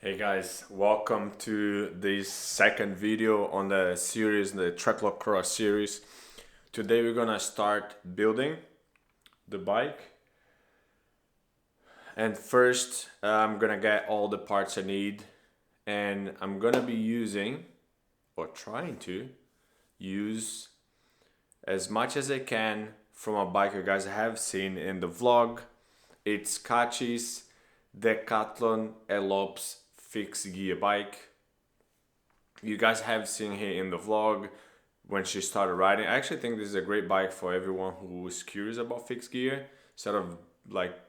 Hey guys, welcome to this second video on the series, the tracklocross series. Today we're gonna start building the bike. And first I'm gonna get all the parts I need, and I'm gonna be using, or trying to use, as much as I can from a bike you guys have seen in the vlog. It's Kachi's Decathlon Elopes fixed gear bike. You guys have seen her in the vlog when she started riding. I actually think this is a great bike for everyone who is curious about fixed gear instead of like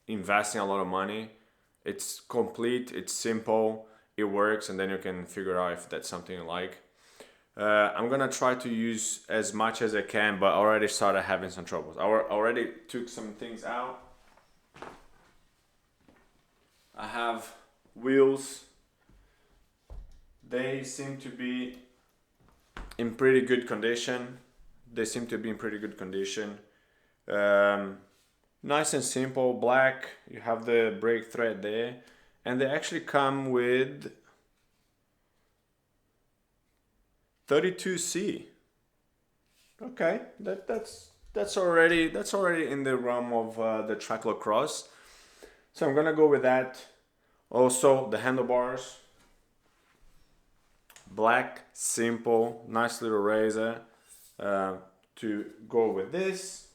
investing a lot of money. It's complete, it's simple, it works, and then you can figure out if that's something you like. I'm gonna try to use as much as I can, but I already started having some troubles. I already took some things out. I have wheels. They seem to be in pretty good condition. Nice and simple, black. You have the brake thread there, and they actually come with 32C. Okay, that's already in the realm of the tracklocross. So I'm gonna go with that. Also, the handlebars, black, simple, nice little razor to go with this.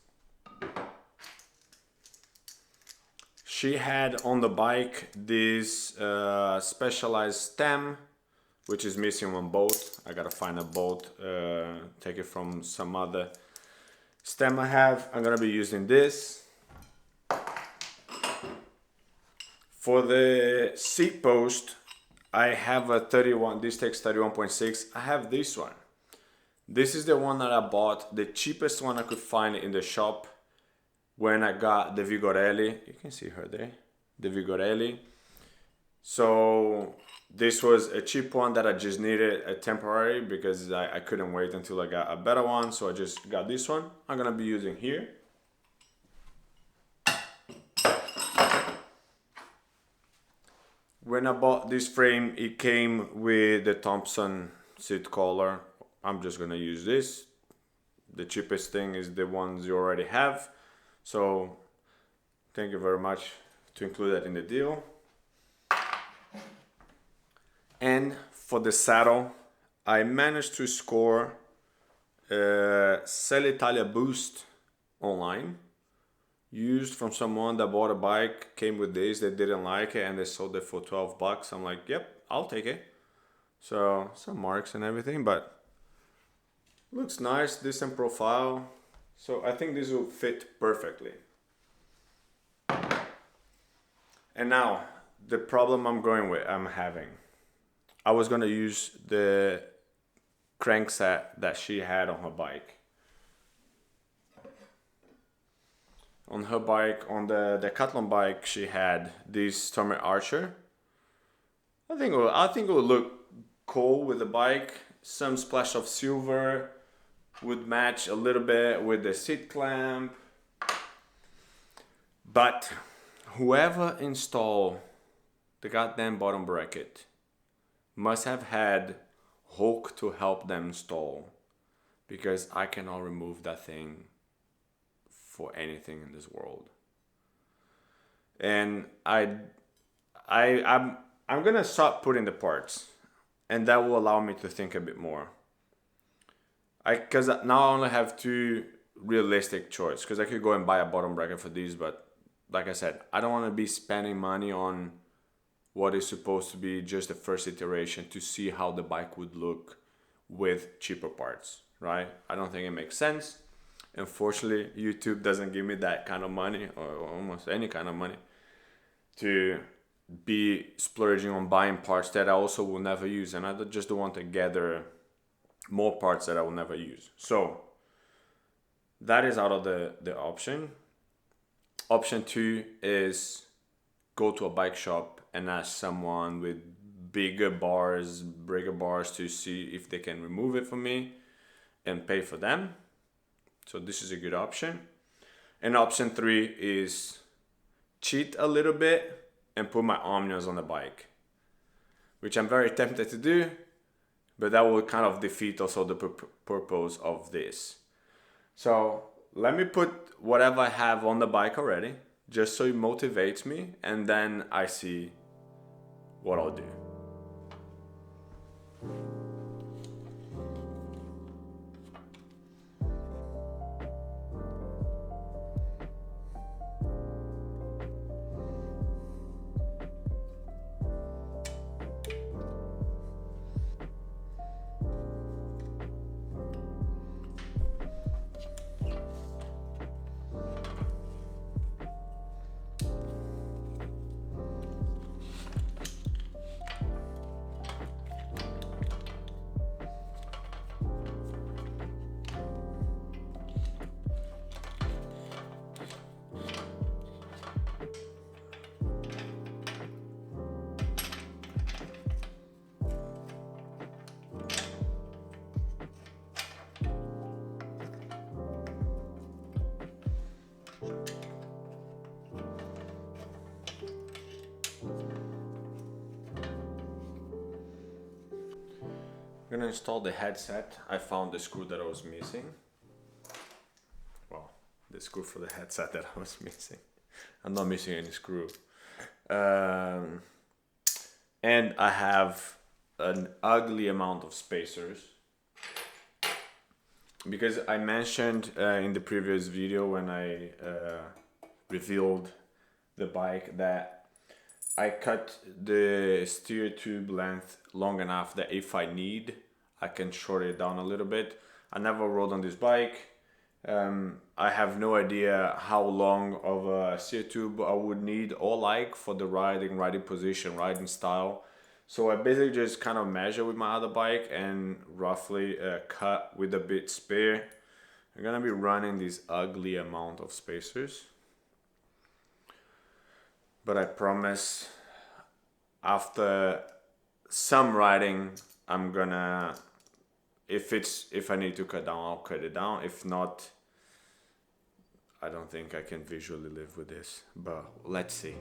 She had on the bike this specialized stem, which is missing one bolt. I gotta find a bolt, take it from some other stem I have. I'm gonna be using this. For the seat post, I have a 31, this takes 31.6. I have this one. This is the one that I bought, the cheapest one I could find in the shop when I got the Vigorelli. You can see her there, the Vigorelli. So this was a cheap one that I just needed a temporary because I couldn't wait until I got a better one. So I just got this one. I'm gonna be using here. When I bought this frame, it came with the Thompson seat collar. I'm just gonna use this. The cheapest thing is the ones you already have. So thank you very much to include that in the deal. And for the saddle, I managed to score Sell Italia Boost online. Used from someone that bought a bike, came with this, they didn't like it, and they sold it for 12 bucks. I'm like, yep, I'll take it. So some marks and everything, but looks nice, decent profile. So I think this will fit perfectly. And now the problem I'm having. I was gonna use the crankset that she had on her bike. On her bike, on the Decathlon bike, she had this Stormy Archer. I think it would look cool with the bike. Some splash of silver would match a little bit with the seat clamp. But whoever installed the goddamn bottom bracket must have had Hulk to help them install, because I cannot remove that thing for anything in this world. And I'm gonna stop putting the parts, and that will allow me to think a bit more. Because now I only have two realistic choices, because I could go and buy a bottom bracket for these, but like I said, I don't want to be spending money on what is supposed to be just the first iteration to see how the bike would look with cheaper parts, right? I don't think it makes sense. Unfortunately, YouTube doesn't give me that kind of money, or almost any kind of money, to be splurging on buying parts that I also will never use. And I just don't want to gather more parts that I will never use. So that is out of the option. Option 2 is go to a bike shop and ask someone with bigger bars to see if they can remove it for me and pay for them. So this is a good option. And option 3 is cheat a little bit and put my Omniums on the bike. which I'm very tempted to do, but that will kind of defeat also the purpose of this. So let me put whatever I have on the bike already, just so it motivates me, and then I see what I'll do. I'm gonna install the headset. I found the screw that I was missing. Well, the screw for the headset that I was missing. I'm not missing any screw. And I have an ugly amount of spacers. Because I mentioned in the previous video when I revealed the bike that I cut the steer tube length long enough that if I need, I can shorten it down a little bit. I never rode on this bike. I have no idea how long of a steer tube I would need or like for the riding position, riding style. So I basically just kind of measure with my other bike and roughly cut with a bit spare. I'm gonna be running this ugly amount of spacers. But I promise after some riding, I'm gonna, if I need to cut down, I'll cut it down. If not, I don't think I can visually live with this, but let's see.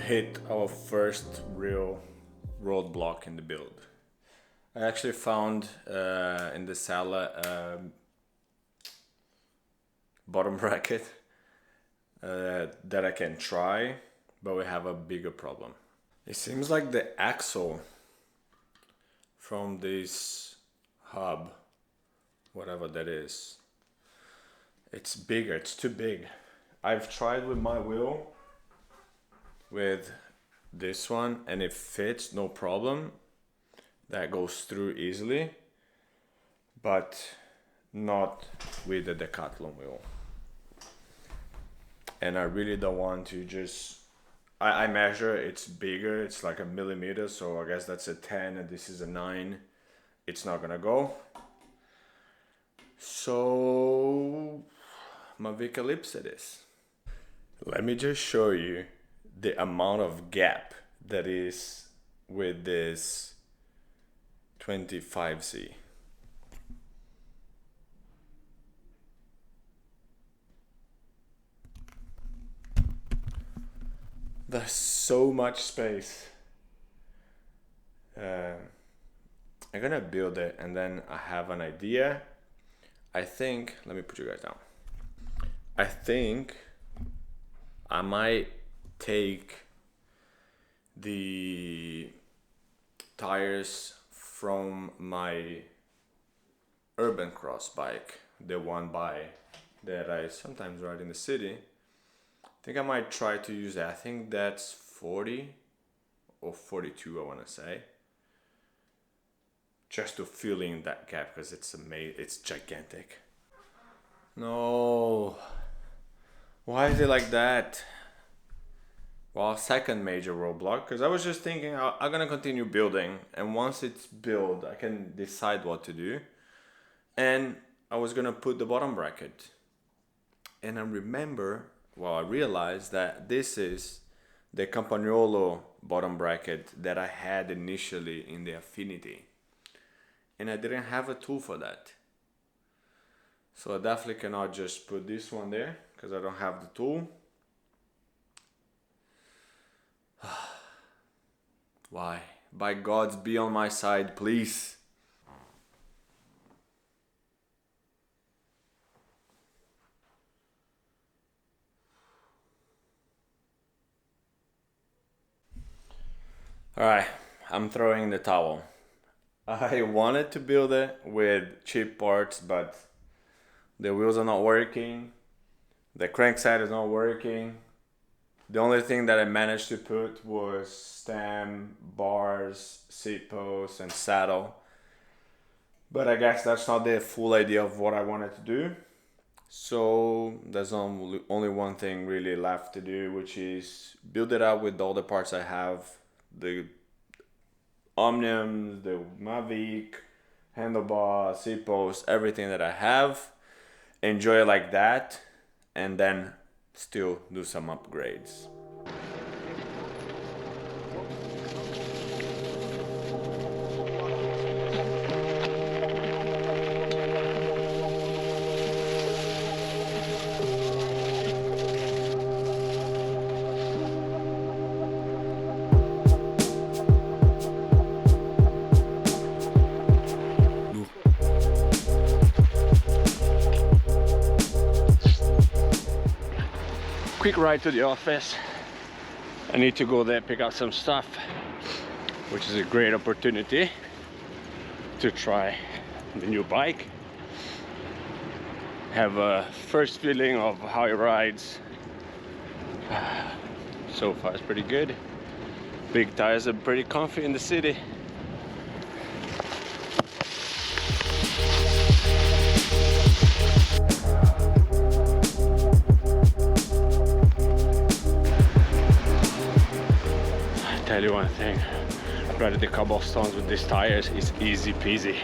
Hit our first real roadblock in the build. I actually found in the cellar bottom bracket that I can try, but we have a bigger problem. It seems like the axle from this hub, whatever that is, it's bigger, it's too big. I've tried with my wheel, with this one, and it fits, no problem. That goes through easily, but not with the Decathlon wheel. And I really don't want to just, I measure, it's bigger, it's like a millimeter, so I guess that's a 10 and this is a 9. It's not gonna go. So, Mavic Ellipse it is. Let me just show you the amount of gap that is with this 25C. There's so much space. I'm gonna build it and then I have an idea. I think, let me put you guys down. I think I might take the tires from my urban cross bike, the one that I sometimes ride in the city. I think I might try to use that. I think that's 40 or 42, I want to say. Just to fill in that gap because it's gigantic. No. Why is it like that? Well, second major roadblock, because I was just thinking I'm gonna continue building, and once it's built, I can decide what to do. And I was gonna put the bottom bracket. And I realized that this is the Campagnolo bottom bracket that I had initially in the Affinity. And I didn't have a tool for that. So I definitely cannot just put this one there because I don't have the tool. Why? By God's, be on my side, please. Alright, I'm throwing the towel. I wanted to build it with cheap parts, but the wheels are not working. The crankside is not working. The only thing that I managed to put was stem, bars, seat posts, and saddle. But I guess that's not the full idea of what I wanted to do. So there's only one thing really left to do, which is build it up with all the parts I have. The Omniums, the Mavic, handlebar, seat post, everything that I have. Enjoy it like that, and then still do some upgrades. Quick ride to the office. I need to go there, pick up some stuff, which is a great opportunity to try the new bike. Have a first feeling of how it rides. So far it's pretty good. Big tires are pretty comfy in the city. Tell you one thing, riding the cobblestones with these tires is easy peasy.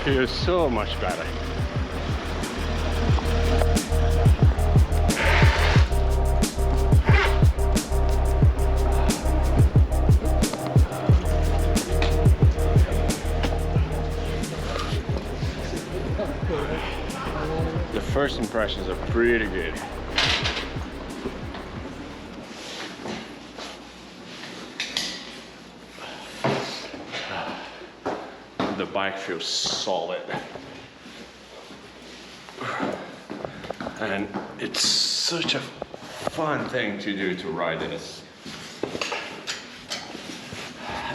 Feels so much better. The first impressions are pretty good. the bike feels solid. And it's such a fun thing to do, to ride this.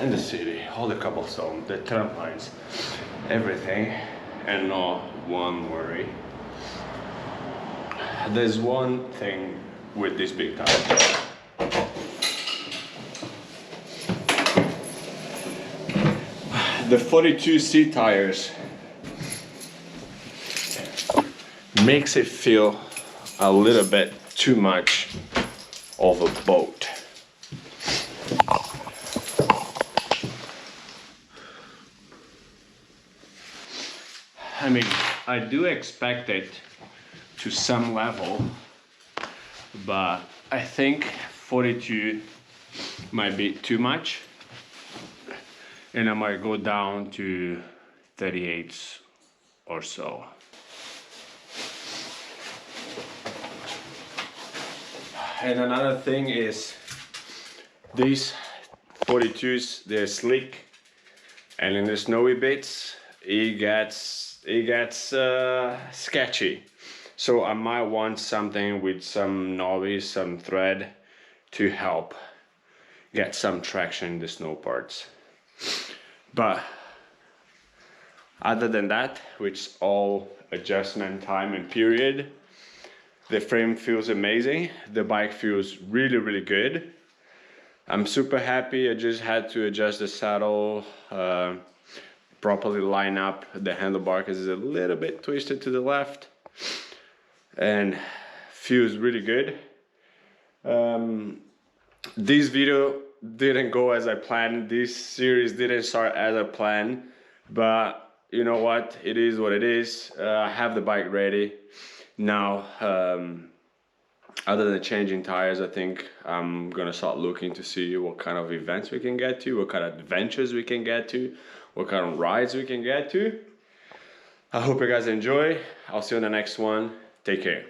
In the city, all the cobblestone, the tram lines, everything, and not one worry. There's one thing with this big tire. The 42C tires makes it feel a little bit too much of a boat. I mean, I do expect it to some level, but I think 42 might be too much, and I might go down to 38s or so. And another thing is these 42s, they're slick, and in the snowy bits it gets sketchy. So I might want something with some knobby, some thread to help get some traction in the snow parts. But other than that, which is all adjustment time and period, the frame feels amazing. The bike feels really, really good. I'm super happy. I just had to adjust the saddle, properly line up the handlebar because it's a little bit twisted to the left, and feels really good. This video didn't go as I planned. This series didn't start as I planned, but you know what? It is what it is. I have the bike ready. Now, other than changing tires, I think I'm gonna start looking to see what kind of events we can get to, what kind of adventures we can get to, what kind of rides we can get to. I hope you guys enjoy. I'll see you on the next one. Take care.